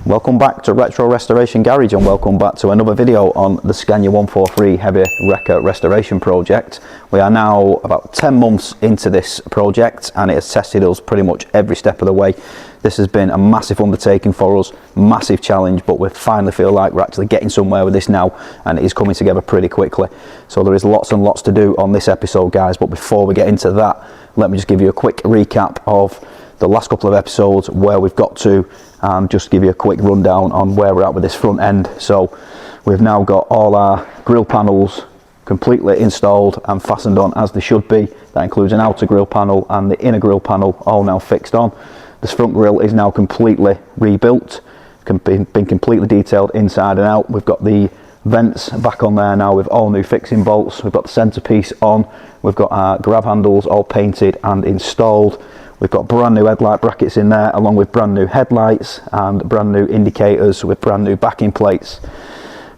Welcome back to Retro Restoration Garage, and welcome back to another video on the Scania 143 Heavy Wrecker Restoration Project. We are now about 10 months into this project and it has tested us pretty much every step of the way. This has been a massive undertaking for us, massive challenge, but we finally feel like we're actually getting somewhere with this now, and it is coming together pretty quickly. So there is lots and lots to do on this episode, guys, but before we get into that, let me just give you a quick recap of the last couple of episodes, where we've got to, and just give you a quick rundown on where we're at with this front end. So we've now got all our grille panels completely installed and fastened on as they should be. That includes an outer grille panel and the inner grille panel, all now fixed on. This front grille is now completely rebuilt, been completely detailed inside and out. We've got the vents back on there now with all new fixing bolts. We've got the centerpiece on. We've got our grab handles all painted and installed. We've got brand new headlight brackets in there, along with brand new headlights and brand new indicators with brand new backing plates.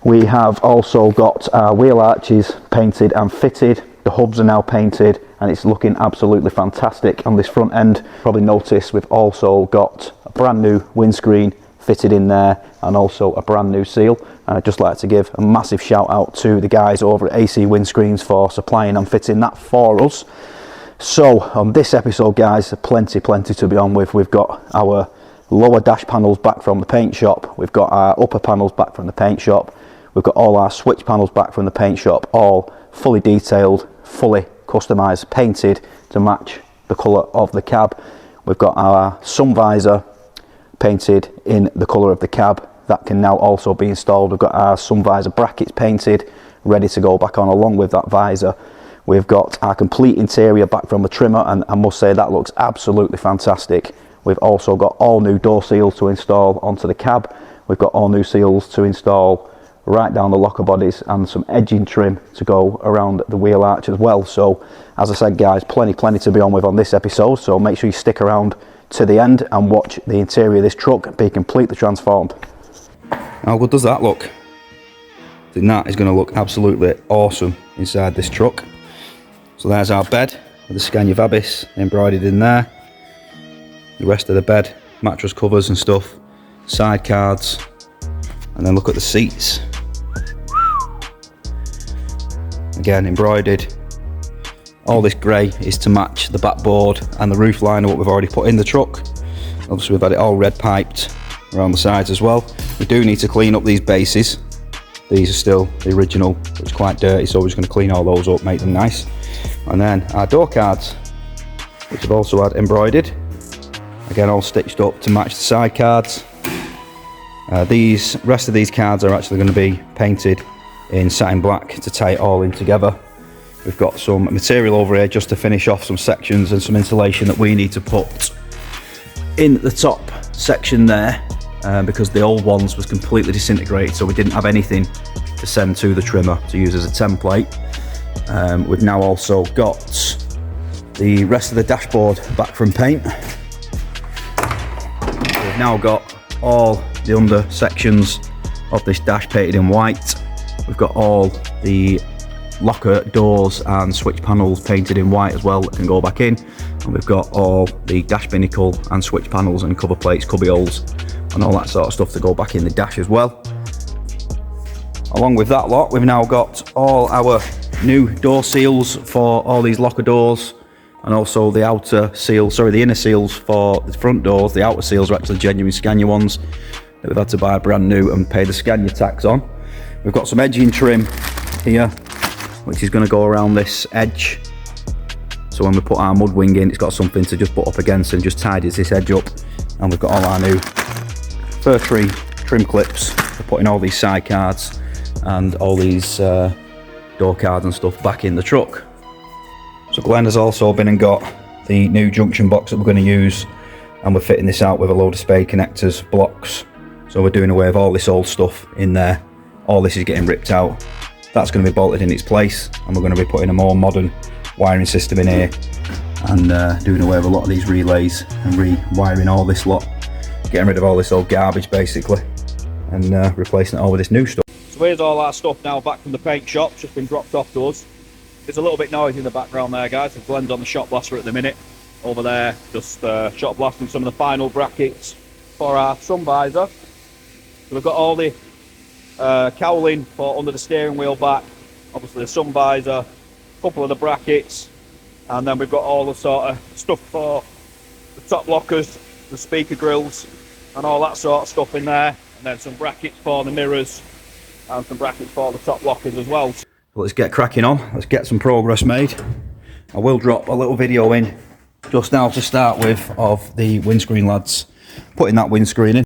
We have also got our wheel arches painted and fitted. The hubs are now painted and it's looking absolutely fantastic on this front end. Probably noticed we've also got a brand new windscreen fitted in there and also a brand new seal. And I'd just like to give a massive shout out to the guys over at AC Windscreens for supplying and fitting that for us. So on this episode, guys, plenty to be on with. We've got our lower dash panels back from the paint shop. We've got our upper panels back from the paint shop. We've got all our switch panels back from the paint shop, all fully detailed, fully customized, painted to match the color of the cab. We've got our sun visor painted in the color of the cab. That can now also be installed. We've got our sun visor brackets painted, ready to go back on along with that visor. We've got our complete interior back from the trimmer, and I must say that looks absolutely fantastic. We've also got all new door seals to install onto the cab. We've got all new seals to install right down the locker bodies and some edging trim to go around the wheel arch as well. So as I said, guys, plenty to be on with on this episode, so make sure you stick around to the end and watch the interior of this truck be completely transformed. How good does that look? I think that is going to look absolutely awesome inside this truck. So there's our bed with the Scania Vabis embroidered in there. The rest of the bed, mattress covers and stuff, side cards, and then look at the seats. Again, embroidered. All this grey is to match the backboard and the roof liner, what we've already put in the truck. Obviously we've had it all red piped around the sides as well. We do need to clean up these bases. These are still the original, it's quite dirty, so we're just going to clean all those up, make them nice. And then our door cards, which have also had embroidered, again all stitched up to match the side cards. These rest of these cards are actually going to be painted in satin black to tie it all in together. We've got some material over here just to finish off some sections and some insulation that we need to put in the top section there, because the old ones was completely disintegrated, so we didn't have anything to send to the trimmer to use as a template. We've now also got the rest of the dashboard back from paint. We've now got all the under sections of this dash painted in white. We've got all the locker doors and switch panels painted in white as well that can go back in, and we've got all the dash binnacle and switch panels and cover plates, cubby holes and all that sort of stuff to go back in the dash as well. Along with that lot, we've now got all our new door seals for all these locker doors, and also the the inner seals for the front doors. The outer seals are actually genuine Scania ones that we've had to buy brand new and pay the Scania tax on. We've got some edging trim here, which is going to go around this edge, so when we put our mud wing in, it's got something to just put up against and just tidies this edge up. And we've got all our new fir tree trim clips for putting all these side cards and all these door cards and stuff back in the truck. So Glenn has also been and got the new junction box that we're going to use, and we're fitting this out with a load of spade connectors, blocks. So we're doing away with all this old stuff in there. All this is getting ripped out. That's going to be bolted in its place, and we're going to be putting a more modern wiring system in here and doing away with a lot of these relays and rewiring all this lot, getting rid of all this old garbage basically, and replacing it all with this new stuff. So here's all our stuff now back from the paint shop, just been dropped off to us. There's a little bit noisy in the background there, guys. Glenn's on the shop blaster at the minute. Over there, just shot blasting some of the final brackets for our sun visor. So we've got all the cowling for under the steering wheel back, obviously the sun visor, a couple of the brackets, and then we've got all the sort of stuff for the top lockers, the speaker grills, and all that sort of stuff in there, and then some brackets for the mirrors and some brackets for the top lockers as well. Let's get cracking on, let's get some progress made. I will drop a little video in just now to start with of the windscreen lads putting that windscreen in.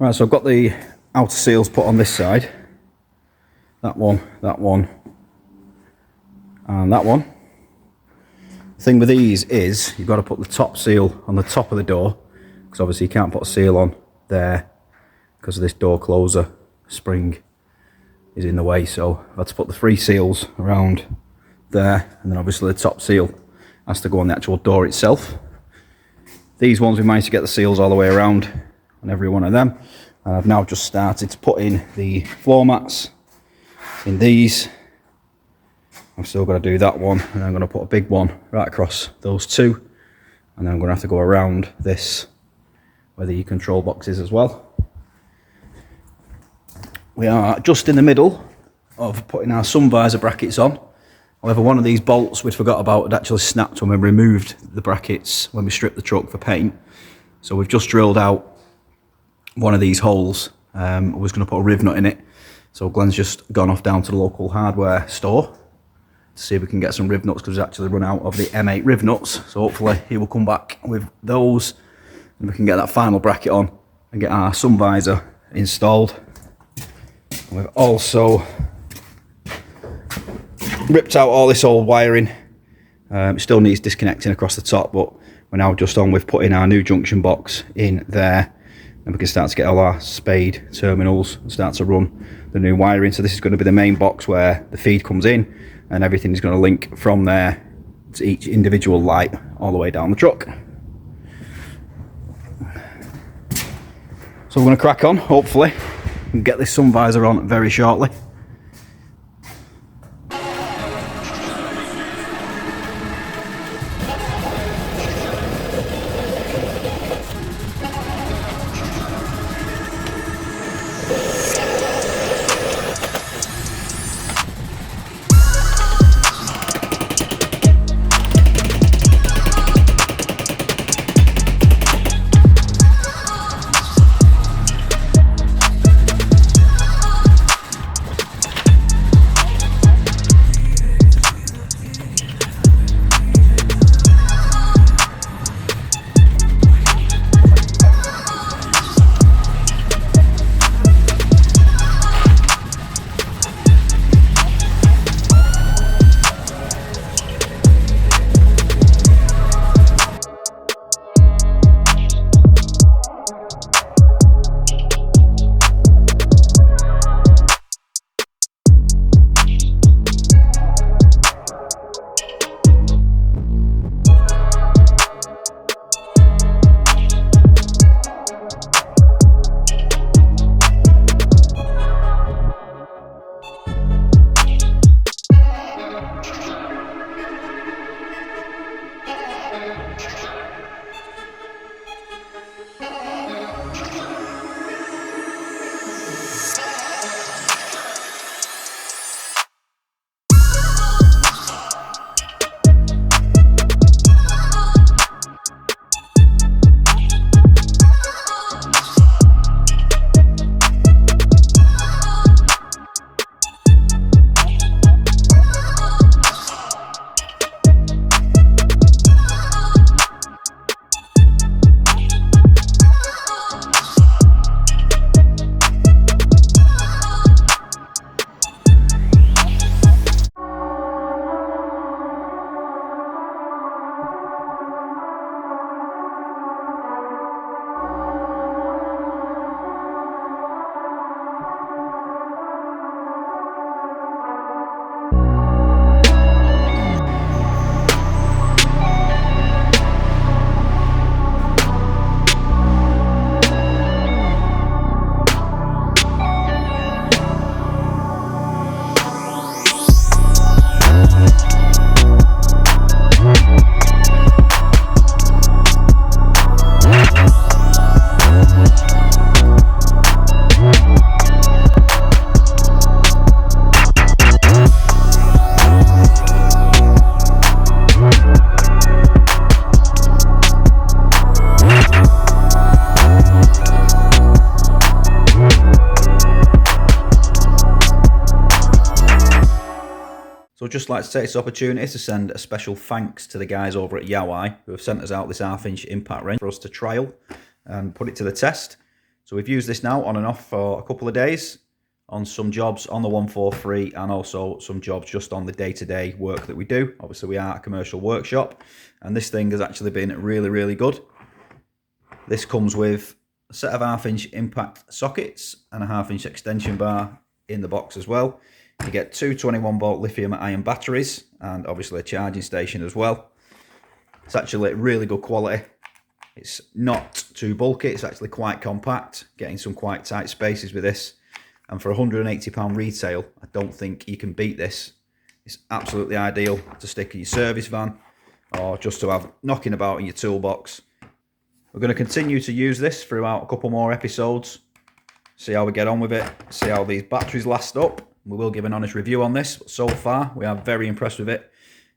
Right, so I've got the outer seals put on this side. That one, and that one. The thing with these is you've got to put the top seal on the top of the door, because obviously you can't put a seal on there because of this door closer spring is in the way. So I've had to put the 3 seals around there, and then obviously the top seal has to go on the actual door itself. These ones we managed to get the seals all the way around on every one of them, and I've now just started to put in the floor mats in these. I've still got to do that one, and I'm going to put a big one right across those 2, and then I'm going to have to go around this where the control box is as well. We are just in the middle of putting our sun visor brackets on. However, one of these bolts we'd forgot about had actually snapped when we removed the brackets when we stripped the truck for paint. So we've just drilled out one of these holes. I was going to put a riv nut in it. So Glenn's just gone off down to the local hardware store to to see if we can get some riv nuts, because we've actually run out of the M8 riv nuts. So hopefully he will come back with those and we can get that final bracket on and get our sun visor installed. And we've also ripped out all this old wiring. It still needs disconnecting across the top, but we're now just on with putting our new junction box in there, and we can start to get all our spade terminals and start to run the new wiring. So this is going to be the main box where the feed comes in, and everything is going to link from there to each individual light all the way down the truck. So we're going to crack on, hopefully, and get this sun visor on very shortly. So I'd just like to take this opportunity to send a special thanks to the guys over at Yawai who have sent us out this 1/2 inch impact wrench for us to trial and put it to the test. So we've used this now on and off for a couple of days on some jobs on the 143 and also some jobs just on the day-to-day work that we do. Obviously we are a commercial workshop and this thing has actually been really good. This comes with a set of 1/2 inch impact sockets and a 1/2 inch extension bar in the box as well. You get two 21 volt lithium ion batteries and obviously a charging station as well. It's actually really good quality. It's not too bulky, it's actually quite compact, getting some quite tight spaces with this. And for £180 retail, I don't think you can beat this. It's absolutely ideal to stick in your service van or just to have knocking about in your toolbox. We're going to continue to use this throughout a couple more episodes, see how we get on with it, see how these batteries last up. We will give an honest review on this, but so far we are very impressed with it.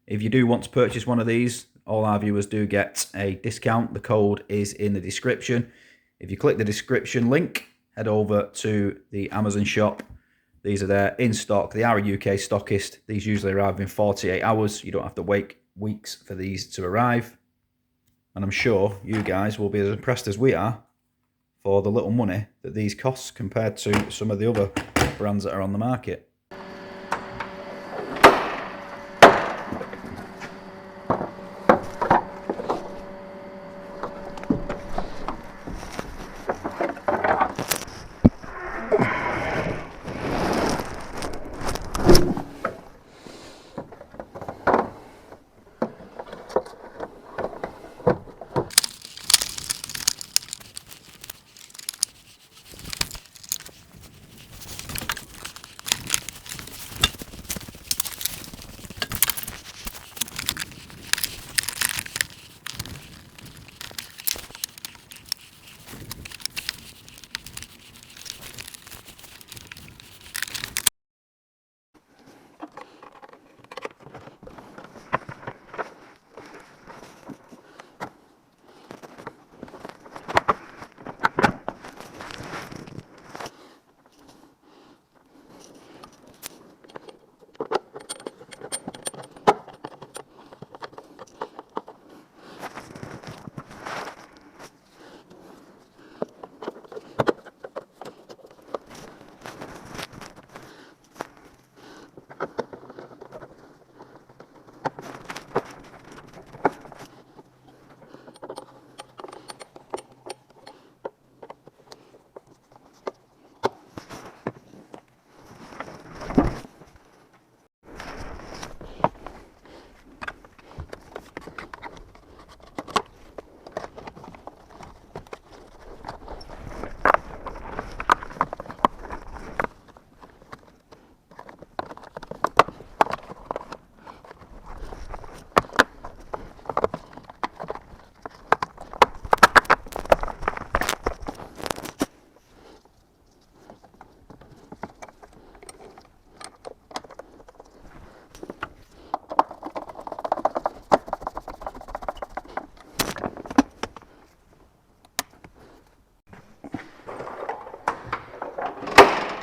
If you do want to purchase one of these, all our viewers do get a discount. The code is in the description. If you click the description link, head over to the Amazon shop, These are there in stock. They are a UK stockist. These usually arrive in 48 hours. You don't have to wait weeks for these to arrive. And I'm sure you guys will be as impressed as we are for the little money that these cost compared to some of the other brands that are on the market.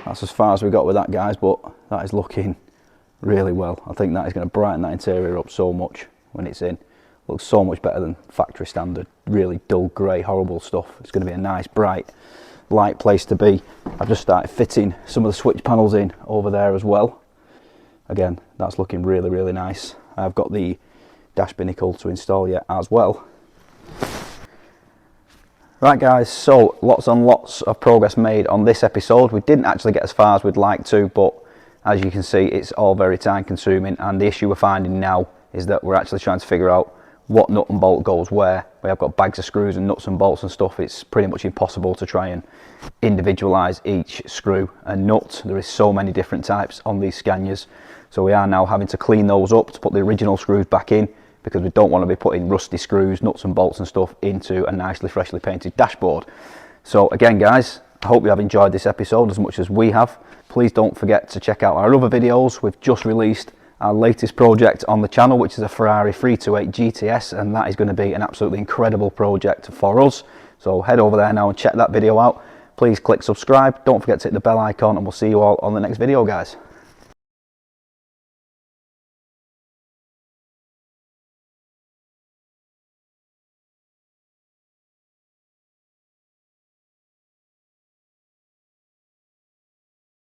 That's as far as we got with that, guys, but that is looking really well. I think that is going to brighten that interior up so much when it's in. Looks so much better than factory standard, really dull grey, horrible stuff. It's going to be a nice, bright, light place to be. I've just started fitting some of the switch panels in over there as well. Again, that's looking really, really nice. I've got the dash binnacle to install yet as well. Right guys, so lots and lots of progress made on this episode. We didn't actually get as far as we'd like to, but as you can see, it's all very time consuming, and the issue we're finding now is that we're actually trying to figure out what nut and bolt goes where. We have got bags of screws and nuts and bolts and stuff. It's pretty much impossible to try and individualize each screw and nut. There is so many different types on these Scanias, so we are now having to clean those up to put the original screws back in, because we don't want to be putting rusty screws, nuts and bolts and stuff into a nicely freshly painted dashboard. So again guys, I hope you have enjoyed this episode as much as we have. Please don't forget to check out our other videos. We've just released our latest project on the channel, which is a Ferrari 328 GTS, and that is going to be an absolutely incredible project for us. So head over there now and check that video out. Please click subscribe, don't forget to hit the bell icon, and we'll see you all on the next video guys.